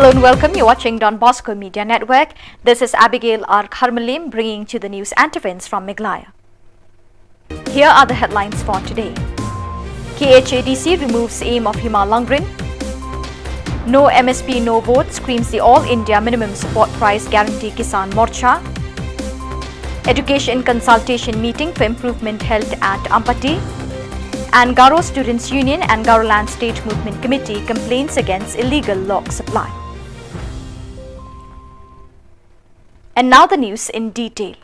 Hello and welcome. You're watching Don Bosco Media Network. This is Abigail R. Karmalim bringing to the news and events from Meghalaya. Here are the headlines for today. KHEDC removes aim of Hima Langrin. No MSP, no vote screams the All India Minimum Support Price Guarantee Kisan Morcha. Education Consultation Meeting for Improvement held at Ampati. And Garo Students' Union and Garoland State Movement Committee complains against illegal log supply. And now the news in detail.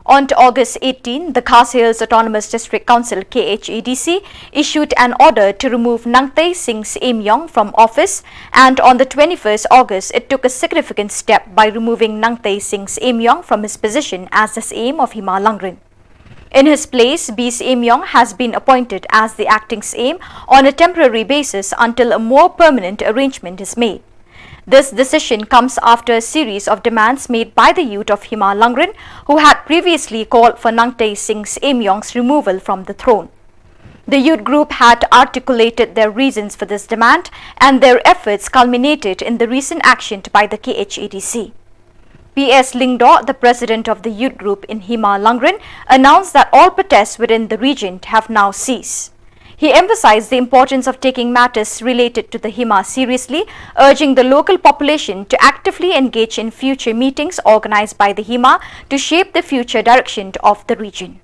On to August 18, the Khasi Hills Autonomous District Council KHEDC issued an order to remove Nangtay Singh Aimyong from office, and on the 21st August, it took a significant step by removing Nangtay Singh Aimyong from his position as the aim of Hima Langrin. In his place, B. Aimyong has been appointed as the acting aim on a temporary basis until a more permanent arrangement is made. This decision comes after a series of demands made by the youth of Hima Langrin, who had previously called for Nangtay Singh Aimyong's removal from the throne. The youth group had articulated their reasons for this demand, and their efforts culminated in the recent action by the KHEDC. P.S. Lingdo, the president of the youth group in Hima Langrin, announced that all protests within the region have now ceased. He emphasized the importance of taking matters related to the Hima seriously, urging the local population to actively engage in future meetings organized by the Hima to shape the future direction of the region.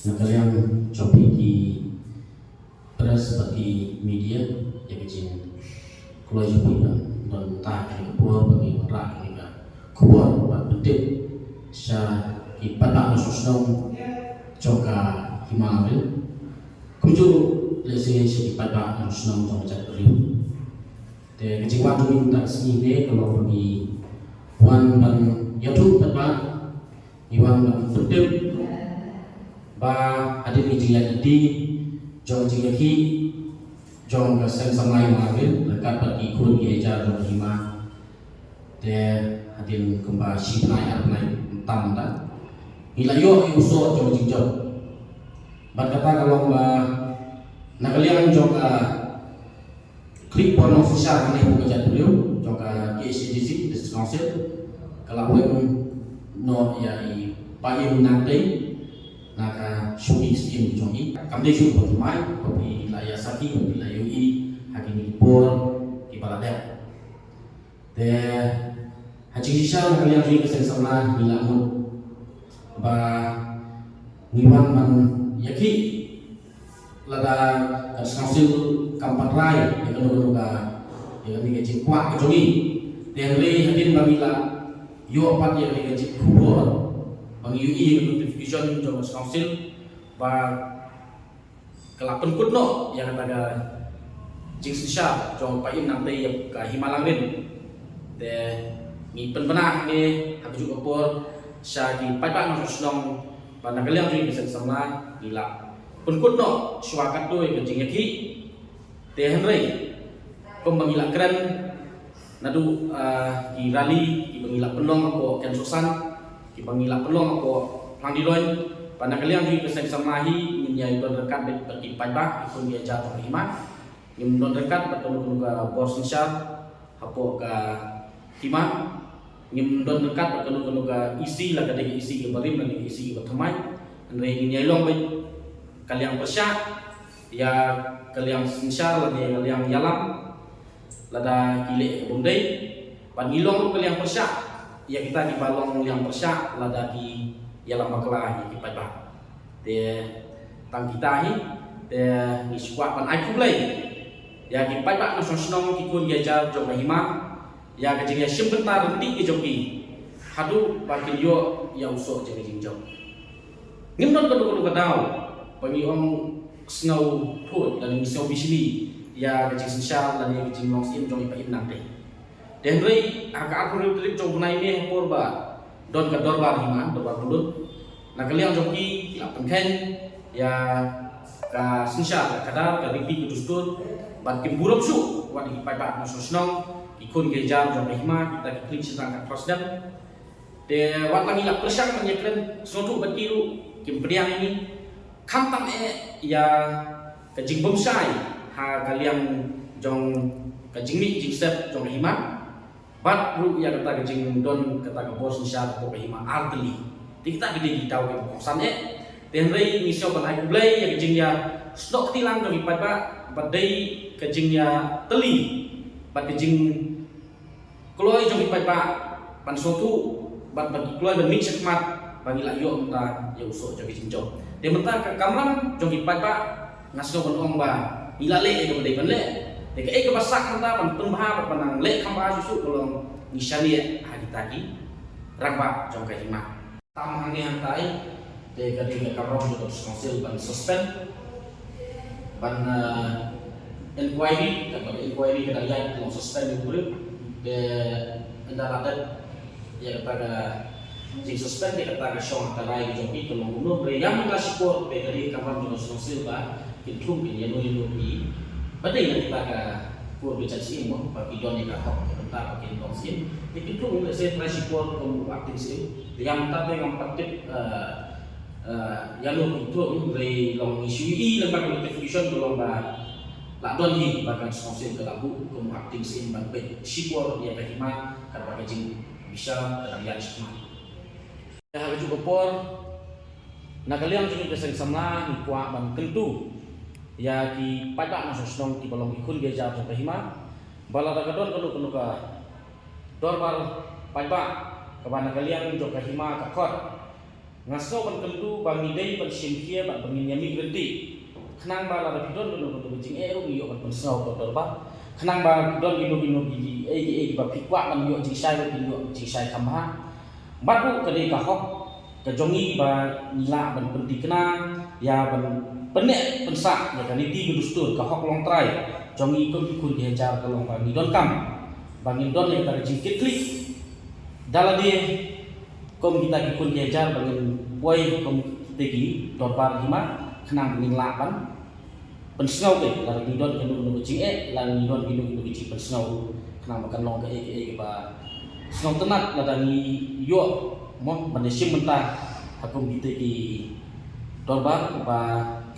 Nakaliang topik di press bagi media yang kecil kalau juga dan tak keluar bagi merah juga keluar buat penting saya ibadah susung juga himal kunjung lesi ibadah susung trong chat beliau de kecil waktu minta sini kalau bagi wan dan YouTube pada iwan dan penting ba hadir ni jia di jong jia ki jong ka sen samai maril dekat bagi kun ye jar jong hima de hadir kemba si nai nai tam da ila yo uso jong jing jong ba kata kalau ba nakalian jong ka klik porno official ni buka jat beliau jong ka KHEDC district council kalau no ya i paim nanti naka syuhi skim jongi kamde syuhi bermai kopi laya saki kopi laya ui hakini pol di balada de haji sisa kalian juga kesen sama nilamut ba niwan man yaki lada council kampat rai yang kedua ka yang ni kecil kuat jongi dan le hadin bangila yo pat yang ni kecil kuat bagi UI notification jong council ba kelapan kutno yang ada jing sisa jong paim nanti yang ke Hima Langrin de ni penbenah ni aku juga por syagi pai-pai nang senong pada kalian juga bisa sama gila penkutno suakat tu yang jing yaki de henry pembangila keren nadu di rally di bangila penong ko kensusan di panggilan pelong ako pangdiloy pada kalian juga kesan samahi menyai dekat bagi pajak ikut dia jatuh Hima yang dekat betul ke bos insya apa ke Hima yang dekat betul ke isi lah kadang isi ke barim dan isi ke bertemai dan ini long kalian persyak ya kalian insya lah dia kalian yalam lada gile bundai pangilong kalian persyak ya kita di balong yang persyak lada di yalam bakla di pada de tang kita hi de ni squat pan ai kulai ya di pada nasional ikut dia jar jong Hima ya kecil ya simpentar nanti ke joki hadu bagi yo ya usok jeng jong ngimdon kedua kadau bagi om snow put dan snow bisli ya kecil sensal dan yang kecil long sim jong ipa nanti dan rei agak aku trip jong punai ni porba don ka dorbar Hima dorbar bulut nak kalian joki lapan ken ya ka sensal kadar ka ripi kudustur bat kimburop su wat di pai nasional ikun gejar jong Hima kita klik sedang ka prosdan de wat langi la persang menyekren sotu batiru kim priang ini kamtam ya kajing bomsai ha kalian jong kajing mi jing set jong hima bat ru ya kata kajing don kata ke bos nisha ko hima artli kita gede gitau ke kosan den rei misio ban ai blai ya kajing ya stok tilang do ipat ba badai kajing ya teli bat kajing kloi jong ipat ba pan sotu bat bagi kloi ban mix mat bagi la yo ta ya usok jong kajing jong de menta kamram jong ipat ba ngasno ban ong ba ilale e ko dei ban le de ke ke basak menta ban pembaha ban le khamba susu kolong nisani hagitaki rangba jong ka hima tam hangi hantai de ke kamram jong konsil ban suspend ban inquiry kan inquiry ke dari yang suspend dulu de ndaradat ya kata jing suspend de kata shong tarai jong pi kolong uno bre yang la support de dari kamram jong konsil ba kintum bin yano yano pi badai na kita ka kur bicara sih mo bagi don ka hok tentang pakai konsil de kintum le se trai support ko aktif sih yang tadi yang patip yano itu bre long isu i lembaga television kolong ba la don hi bahkan konsil ke labu ko aktif sih ban pe support dia ka hima kan pakai jing bisa kadang semua ya harus juga por na kalian juga keseng sama ni kuat ban kentu ya ki pada na sosnong ki balong ikun ge jab ke hima bala da kadon kanu ka dorbar pada ka ban kalian jo ke hima ka khot ngaso ban kentu bangi dei ban simkhia ban bangi nyami grenti khnang bala da kadon kanu jing e ru yo ban pensau to dorba khnang ba kadon gino gi e ba phikwa ban yo jing sai khamha batu kade ka hok ka jongi ba nila ban penting kenang ya ban penek pensak ya kan itu gedustur ka hok long trai jongi ko ikun dia jar ka long bang don kam bangin don le ka jingkit klik dala dia kom kita ikun dia jar bangin boy kom tegi dorbar hima kenang bangin laban pensau ke la ni don kenu jing la ni don kenu jing pensau kenang makan long ke ba snow tenat la dani yo mo manesim mentah hakum kita ki dorbar ba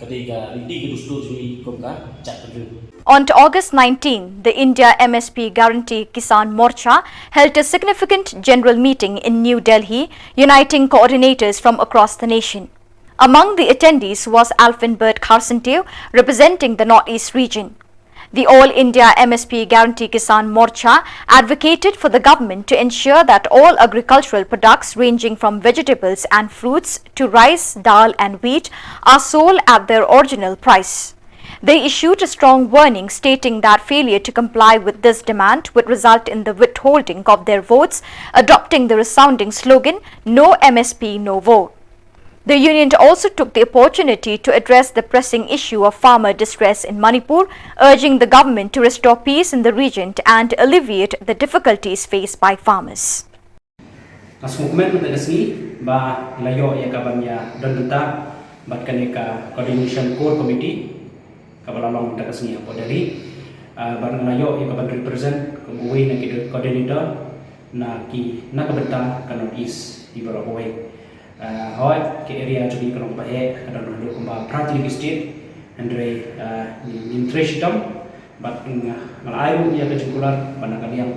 ketika riti gedustur jui komka cak pedu. On to August 19, the India MSP Guarantee Kisan Morcha held a significant general meeting in New Delhi, uniting coordinators from across the nation. Among the attendees was Alfinbert Kharsentev, representing the Northeast region. The All India MSP Guarantee Kisan Morcha advocated for the government to ensure that all agricultural products ranging from vegetables and fruits to rice, dal and wheat are sold at their original price. They issued a strong warning stating that failure to comply with this demand would result in the withholding of their votes, adopting the resounding slogan, "No MSP, no vote." The union also took the opportunity to address the pressing issue of farmer distress in Manipur, urging the government to restore peace in the region and alleviate the difficulties faced by farmers. Asmukumen mentegasni ba layo ya kabanya dan data bat kaneka coordination core committee kabalalong mentegasni apa dari ban layo ya kaban represent kebuai na coordinator na ki na kabenta kanon is di barawai hoi ke area jadi kalau bahe ada dulu kumba Pratli state andre intreshitam but ngalayu ya kejumpulan pandangan yang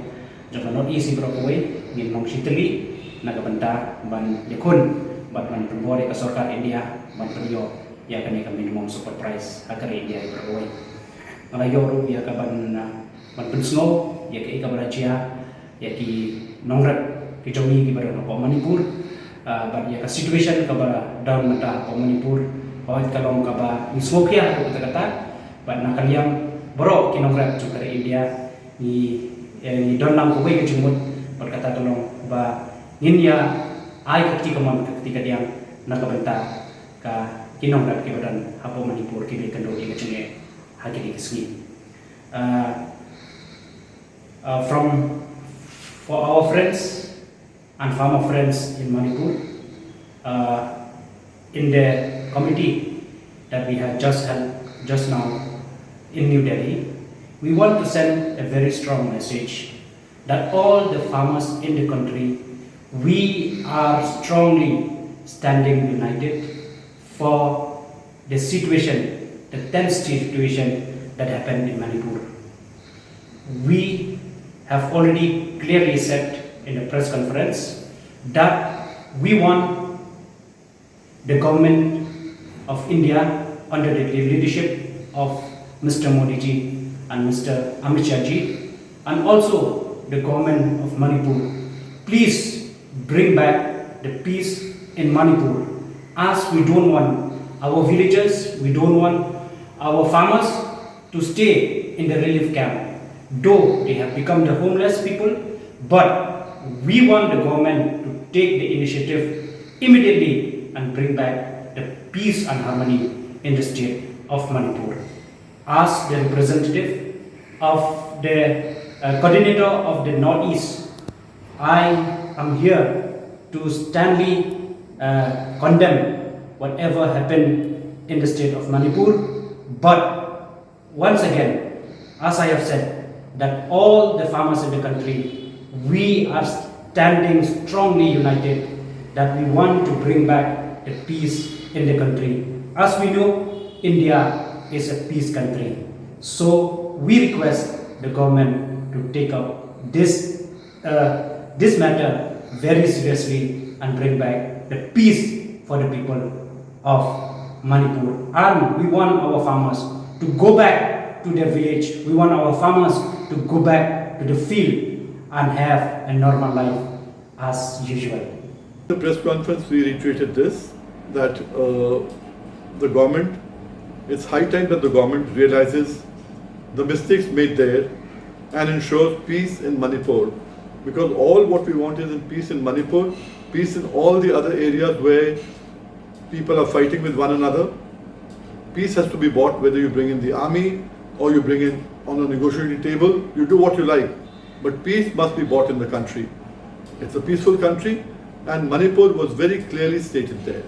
jangan isi berkoi ngin long siteli nagabanta ban yakun bat ban pembore ka sarkar India ban peryo ya kan minimum support price agar India berkoi ngalayu ru ya ka ban pensno ya ke kabarajia ya ki nongrat ki jomi ki barang apa Manipur but ya situation kaba down mata ko Manipur awat kalong kaba nismokia ko kata but nakaliang boro kinongrat juga India ni donang ko ke jumut berkata kalong ba India ai ketika dia nakabenta ka kinongrat ke badan hapo Manipur ki kendo ki kecenge hakiki kesni from for our friends and farmer friends in Manipur, in the committee that we have just held just now in New Delhi, we want to send a very strong message that all the farmers in the country we are strongly standing united for the situation, the tense situation that happened in Manipur. We have already clearly said in the press conference that we want the government of India under the leadership of Mr. Modi ji and Mr. Amit Shah ji, and also the government of Manipur, please bring back the peace in Manipur, as we don't want our villagers, we don't want our farmers to stay in the relief camp, though they have become the homeless people. But we want the government to take the initiative immediately and bring back the peace and harmony in the state of Manipur. As the representative of the coordinator of the Northeast, I am here to sternly condemn whatever happened in the state of Manipur. But once again, as I have said, that all the farmers in the country, we are standing strongly united that we want to bring back the peace in the country. As we know, India is a peace country. So we request the government to take up this matter very seriously and bring back the peace for the people of Manipur. And we want our farmers to go back to their village. We want our farmers to go back to the field and have a normal life as usual. In the press conference, we reiterated this, that the government, it's high time that the government realizes the mistakes made there and ensures peace in Manipur. Because all what we want is in peace in Manipur, peace in all the other areas where people are fighting with one another. Peace has to be bought, whether you bring in the army or you bring in on a negotiating table, you do what you like. But peace must be bought in the country. It's a peaceful country, and Manipur was very clearly stated there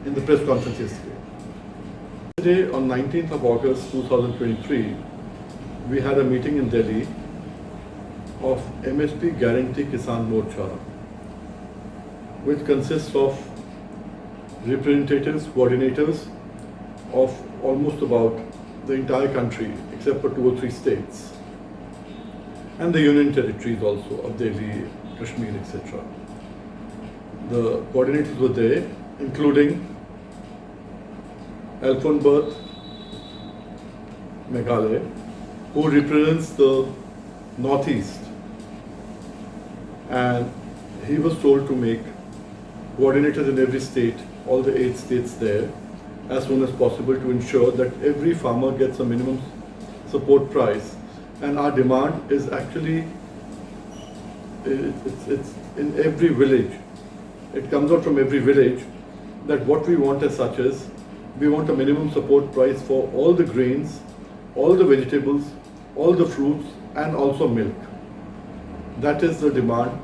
in the press conference yesterday. Today, on 19th of August 2023, we had a meeting in Delhi of MSP Guarantee Kisan Morcha, which consists of representatives, coordinators of almost about the entire country, except for 2 or 3 states, and the union territories also of Delhi, Kashmir, etc. The coordinators were there, including Alphonse Meghalaya, who represents the Northeast, and he was told to make coordinators in every state, all the 8 states there, as soon as possible, to ensure that every farmer gets a minimum support price. And our demand is actually, it's in every village. It comes out from every village that what we want as such is, we want a minimum support price for all the grains, all the vegetables, all the fruits, and also milk. That is the demand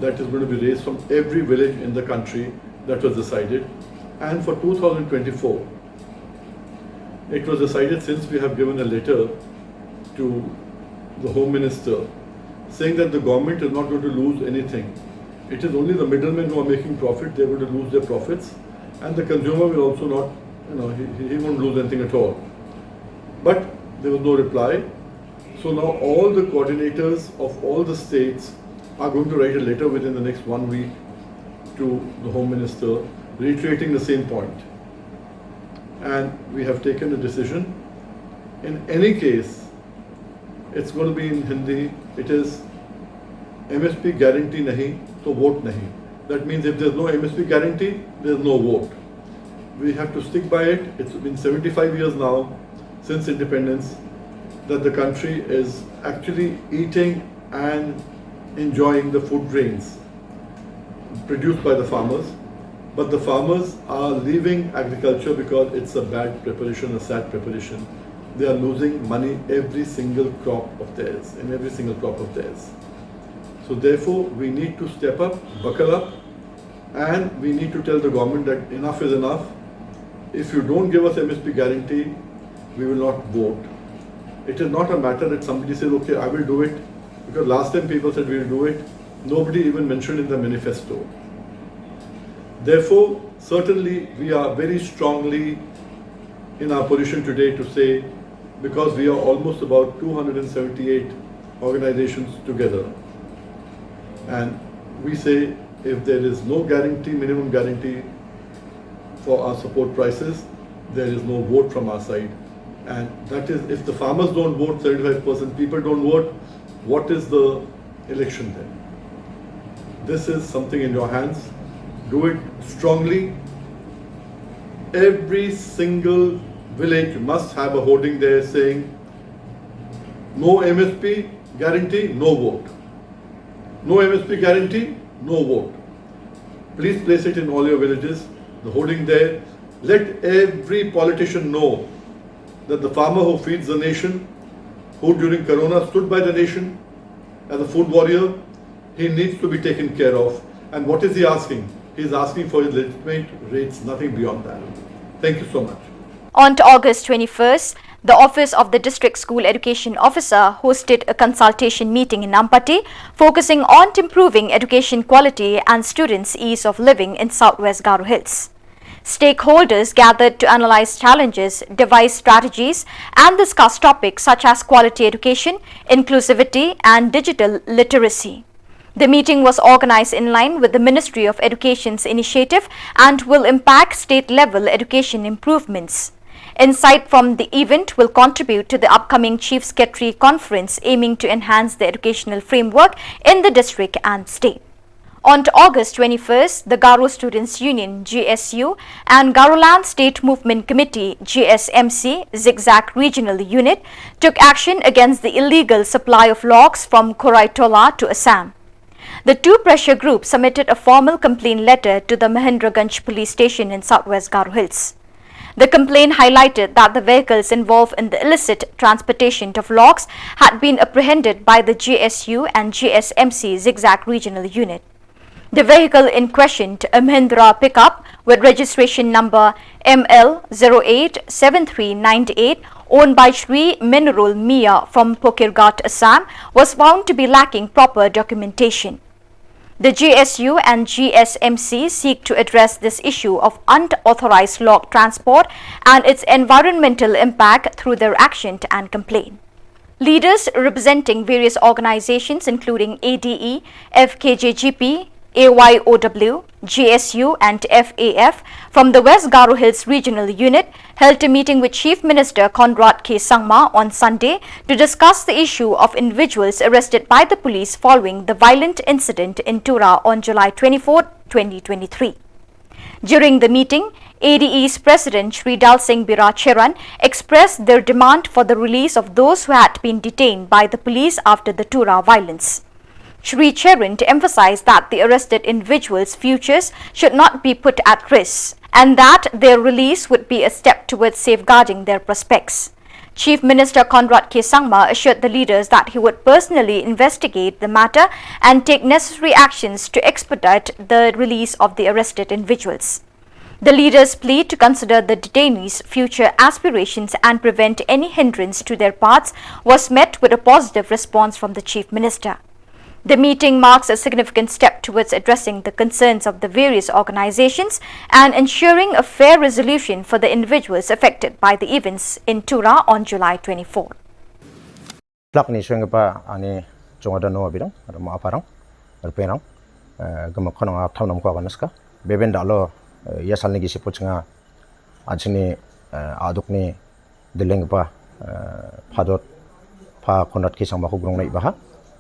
that is going to be raised from every village in the country. That was decided. And for 2024, it was decided, since we have given a letter to the Home Minister saying that the government is not going to lose anything. It is only the middlemen who are making profit, they are going to lose their profits, and the consumer will also not, he won't lose anything at all. But there was no reply. So now all the coordinators of all the states are going to write a letter within the next 1 week to the Home Minister, reiterating the same point. And we have taken a decision. In any case, it's going to be in Hindi. It is MSP guarantee nahi, so vote nahi. That means if there's no MSP guarantee, there's no vote. We have to stick by it. It's been 75 years now since independence that the country is actually eating and enjoying the food grains produced by the farmers. But the farmers are leaving agriculture because it's a bad preparation, a sad preparation. They are losing money every single crop of theirs, in every single crop of theirs. So therefore, we need to step up, buckle up, and we need to tell the government that enough is enough. If you don't give us MSP guarantee, we will not vote. It is not a matter that somebody says, okay, I will do it, because last time people said we will do it, Nobody even mentioned in the manifesto. Therefore, certainly we are very strongly in our position today to say, because we are almost about 278 organizations together, and we say if there is no guarantee, minimum guarantee for our support prices, there is no vote from our side. And that is, if the farmers don't vote, 75% people don't vote, what is the election then? This is something in your hands. Do it strongly. Every single village must have a hoarding there saying, no MSP guarantee, no vote. No MSP guarantee, no vote. Please place it in all your villages, the hoarding there. Let every politician know that the farmer who feeds the nation, who during Corona stood by the nation as a food warrior, he needs to be taken care of. And what is he asking? He is asking for his legitimate rates, nothing beyond that. Thank you so much. On August 21st, the Office of the District School Education Officer hosted a consultation meeting in Ampati focusing on improving education quality and students' ease of living in Southwest Garo Hills. Stakeholders gathered to analyze challenges, devise strategies, and discuss topics such as quality education, inclusivity, and digital literacy. The meeting was organized in line with the Ministry of Education's initiative and will impact state-level education improvements. Insight from the event will contribute to the upcoming Chief Secretary Conference aiming to enhance the educational framework in the district and state. On August 21st, the Garo Students' Union (GSU) and Garoland State Movement Committee (GSMC) Zigzag Regional Unit took action against the illegal supply of logs from Koraitola to Assam. The two pressure groups submitted a formal complaint letter to the Mahendraganj Police Station in Southwest Garo Hills. The complaint highlighted that the vehicles involved in the illicit transportation of logs had been apprehended by the GSU and GSMC Zigzag Regional Unit. The vehicle in question, a Mahindra pickup with registration number ML087398, owned by Shri Minerul Mia from Pokirghat, Assam, was found to be lacking proper documentation. The GSU and GSMC seek to address this issue of unauthorized log transport and its environmental impact through their action and complaint. Leaders representing various organizations including ADE, FKJGP, AYOW, GSU and FAF from the West Garo Hills Regional Unit held a meeting with Chief Minister Conrad K. Sangma on Sunday to discuss the issue of individuals arrested by the police following the violent incident in Tura on July 24, 2023. During the meeting, ADE's President Shri Dal Singh Bira Cheran expressed their demand for the release of those who had been detained by the police after the Tura violence. Shri Cheran emphasized that the arrested individuals' futures should not be put at risk and that their release would be a step towards safeguarding their prospects. Chief Minister Conrad K. Sangma assured the leaders that he would personally investigate the matter and take necessary actions to expedite the release of the arrested individuals. The leaders plead to consider the detainees' future aspirations and prevent any hindrance to their paths was met with a positive response from the Chief Minister. The meeting marks a significant step towards addressing the concerns of the various organizations and ensuring a fair resolution for the individuals affected by the events in Tura on July 24. Plak ni suang pa ani jonga no bidang ada ma parang berpenang gamak khonang ap thamnam ko kanaska beben dalo yasal ni gisi pochnga ajni adukni deleng pa phadot pha khonat ki sangba ko grong nai ba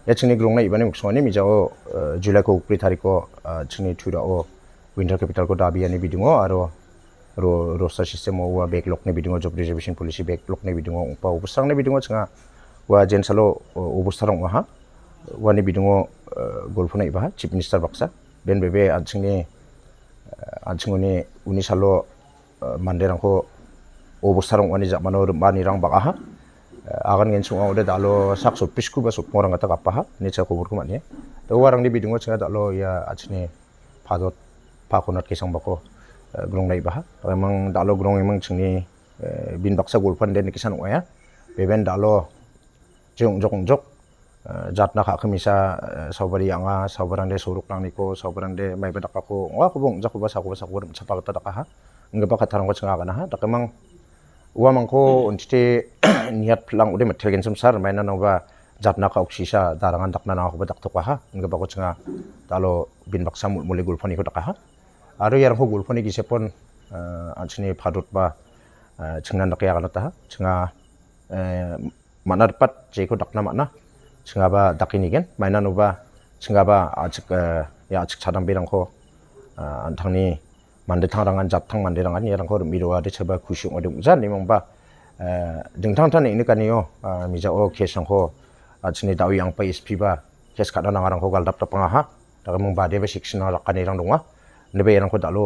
yachni grong nai bani muksoni mi jao July ko upri tariko chni thura o winter capital ko dabi ani bidingo aro roster system o backlog ni bidingo job reservation policy backlog ni bidingo pa ubusang ni bidingo changa wa jensalo ubusarong ha wani bidingo golfuna iba chief minister baksa ben bebe anchingni unisalo manderangko ubusarong wani jamano mani rang baka ha agan ngen sunga ode dalo sakso pisku basu porang ata kappa ha necha ko burku mani to warang ni bidingo changa dalo ya achni phadot phakonat kesang bako grong nai ba emang dalo grong emang chingni bin baksa golfan den kisan oya beben dalo jong jatna kha khmisa sobari anga sobarang de suruk nang niko sobarang de mai badak ko wa kubong jakuba sakuba chapa ta ka ha ngaba khatharang ko changa kana ha takamang wa mangko untite niat plang ude mathegen sumsar maina nova jatna ka oksisa darangan dakna na ko badak to ka ha ngaba ko changa talo bin baksa mule gulphoni ko ka ha aro yar ko gulphoni gi sepon anchini phadut ba chingna nakya kana ta ha changa manar pat je ko dakna mana chingaba dakinigen maina nova chingaba achik ya achik chadam birangko antangni mande thangrang japthang mande rangan yarang ko mirowa de chaba kusyung ode ungjan nimongba dingthang tan ini kaniyo mija o kesang ko achini dawi yang pa SP ba kes kada nangarang ko galdap tapanga ha tagamong bade ba section ra kanirang donga nebe yarang ko dalo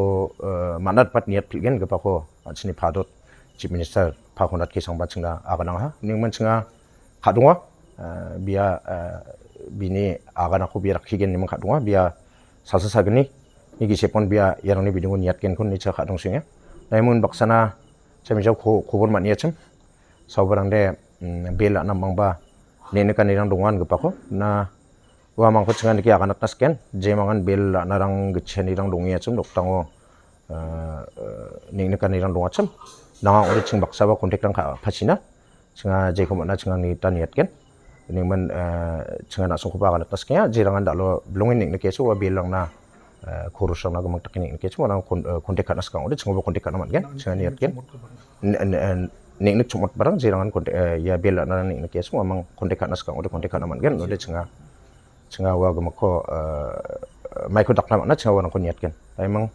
manat pat niat pilgen gapa ko achini phadot chief minister phahonat kesang ba chingna aganang ha ningman chinga khadunga biya bini agana ko biya rakhigen nimang khadunga biya sasa sagni nigi sepon biya yarang ni bidungun niat ken kon ni cha khadung singa naimun baksana chamijau khobor mania chem saubarang de bela namang ba nene kanirang dongan gapa ko na wa mangko chingan ki agana tasken je mangan bel narang gcheni rang dongia chem doktango nene kanirang donga chem nang ori ching baksa ba kontek rang phasina chinga je ko na chinga ni tan niat ken ningman chinga na songko ba agana tasken je rangan dalo blongin ning ne keso wa bel lang na khorus na gamang takini ke chuma kontek kanas kang ode chingo kontek kana man gen chinga niat ken ning nik chumot barang jirangan kontek ya bela na ning ke chuma mang kontek kanas kang ode kontek kana man gen ode chinga wa gamako mai ko dakna na chinga wa ko niat ken ai mang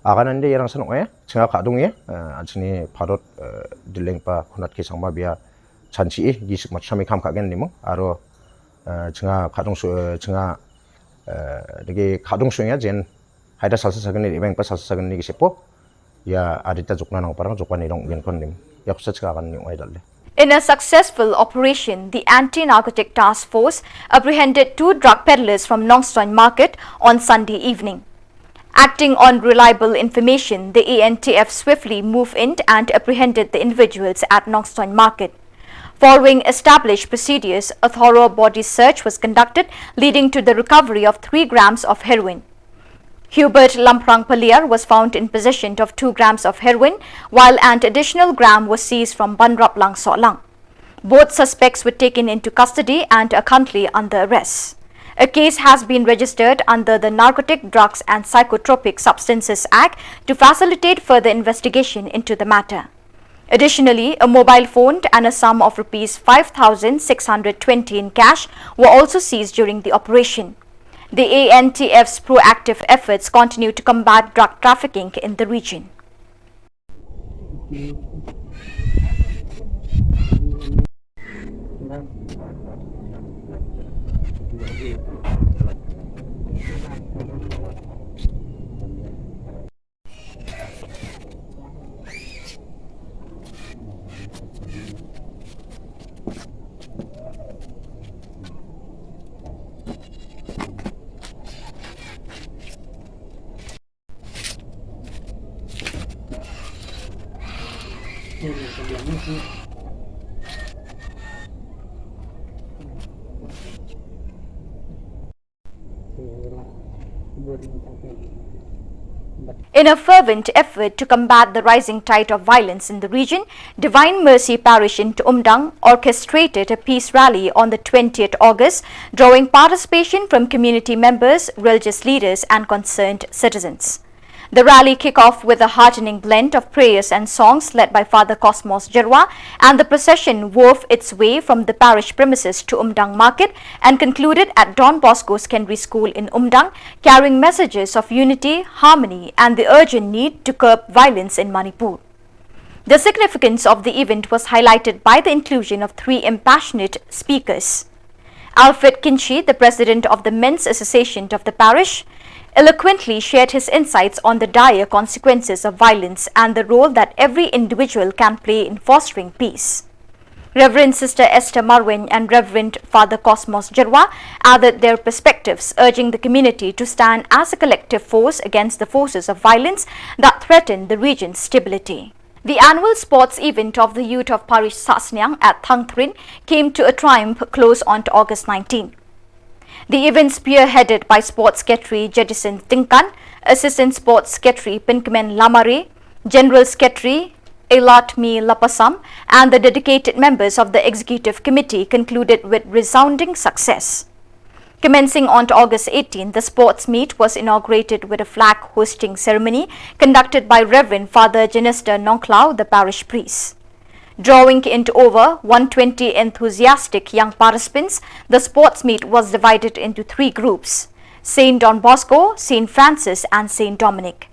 aganan de yarang sanok ya chinga khadung ya achini pharot dileng pa khunat ke sangma bia chanchi gisik mat sami kham ka gen nimong aro chinga khadung chinga dege khadung suya jen haida salsa sagani ibang pa salsa sagani gi sepo ya adita jokna nang parang jokani rong gen kon nim yaksa chka kan ni oi dalle. In a successful operation, the Anti-Narcotic Task Force apprehended 2 drug peddlers from Nongstoin Market on Sunday evening. Acting on reliable information, the ANTF swiftly moved in and apprehended the individuals at Nongstoin Market. Following established procedures, a thorough body search was conducted, leading to the recovery of 3 grams of heroin. Hubert Lamprang Paliar was found in possession of 2 grams of heroin, while an additional gram was seized from Banrap Lang Solang. Both suspects were taken into custody and are currently under arrest. A case has been registered under the Narcotic Drugs and Psychotropic Substances Act to facilitate further investigation into the matter. Additionally, a mobile phone and a sum of Rs 5,620 in cash were also seized during the operation. The ANTF's proactive efforts continue to combat drug trafficking in the region. In a fervent effort to combat the rising tide of violence in the region, Divine Mercy Parish in Umdang orchestrated a peace rally on the 20th August, drawing participation from community members, religious leaders and concerned citizens. The rally kicked off with a heartening blend of prayers and songs led by Father Cosmos Jerwa, and the procession wove its way from the parish premises to Umdang Market and concluded at Don Bosco Secondary School in Umdang, carrying messages of unity, harmony and the urgent need to curb violence in Manipur. The significance of the event was highlighted by the inclusion of 3 impassionate speakers. Alfred Kinchi, the president of the Men's Association of the parish, eloquently shared his insights on the dire consequences of violence and the role that every individual can play in fostering peace. Reverend Sister Esther Marwin and Reverend Father Cosmos Jerwa added their perspectives, urging the community to stand as a collective force against the forces of violence that threaten the region's stability. The annual sports event of the youth of Parish Sasnyang at Thangthrin came to a triumph close on to August 19. The event spearheaded by Sports Secretary Jedison Tingkan, Assistant Sports Secretary Pinkamen Lamare, General Secretary Elatmi Lapasam and the dedicated members of the Executive Committee concluded with resounding success. Commencing on August 18, the sports meet was inaugurated with a flag hosting ceremony conducted by Reverend Father Genester Nongklau, the parish priest. Drawing into over 120 enthusiastic young participants, the sports meet was divided into 3 groups: St. Don Bosco, St. Francis and St. Dominic.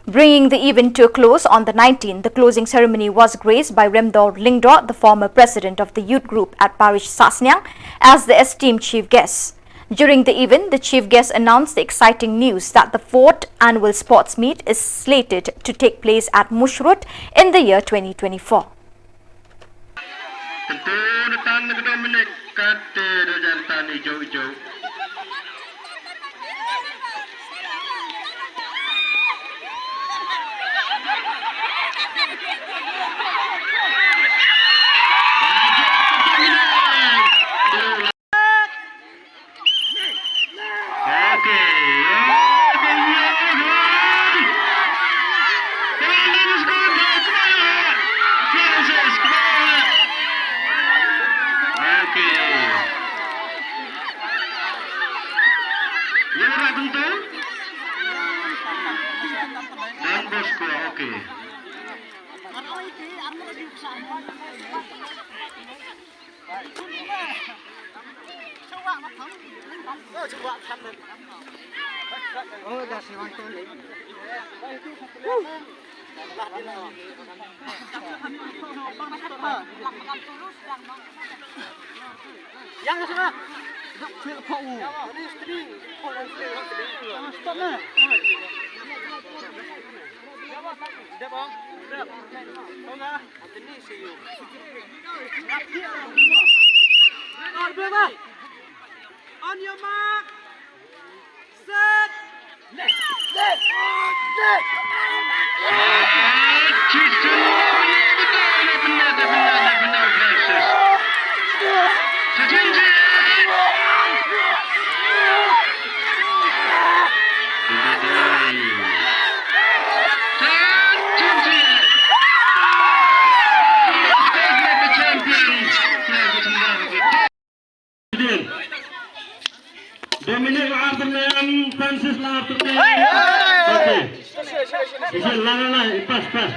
Bringing the event to a close on the 19th, the closing ceremony was graced by Remdor Lingdor, the former president of the youth group at Parish Sasnyang, as the esteemed chief guest. During the event, the chief guest announced the exciting news that the 4th annual sports meet is slated to take place at Mushrut in the year 2024. On your mark, set, left, Dominic afternoon, Francis afternoon. Okay. He said, la, pass.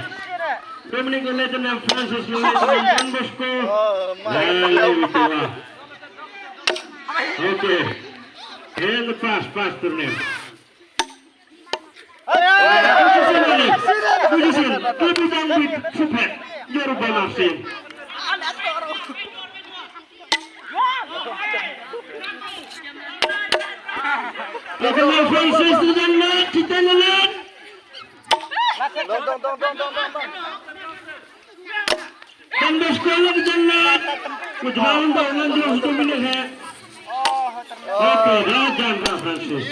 Dominic afternoon, Francis afternoon, Don Bosco. Okay. And the pass turning. Position, keep it on with super. You're balancing. Lakukan Francis di jalan, kita jalan. Dan bersekolah di jalan. Kujalan dengan dia sudah minat. Oke, jalan Francis.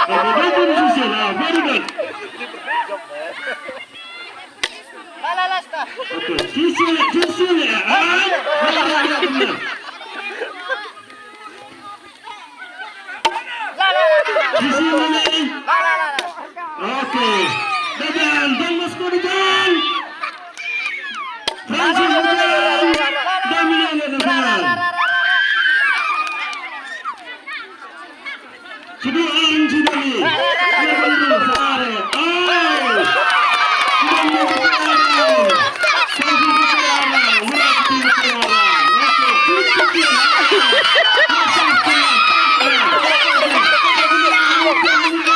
Oke, itu di sisi lah, very good. Oke, sisi. Sisi mana? Oke. Depan, Don Bosco depan. Francis depan. Dominic depan. Suduan Sudani. Oke.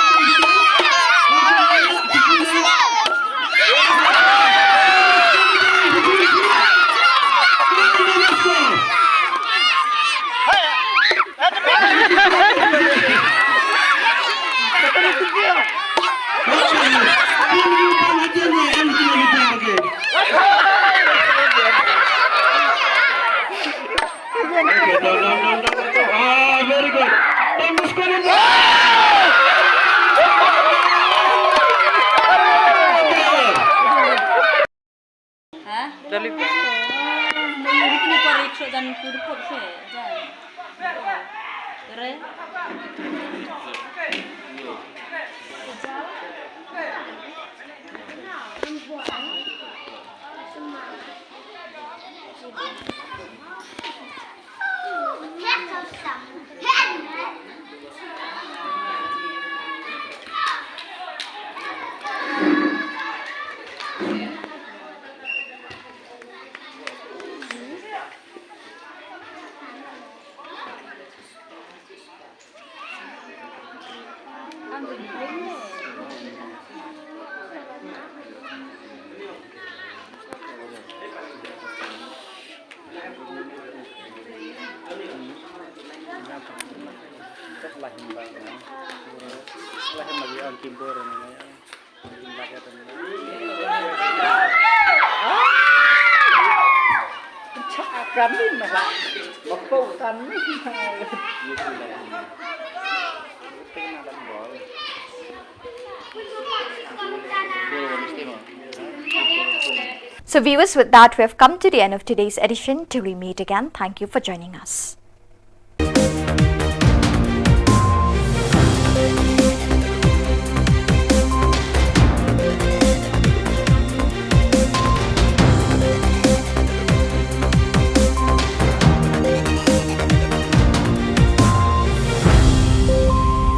So viewers, with that we have come to the end of today's edition. Till we meet again, thank you for joining us.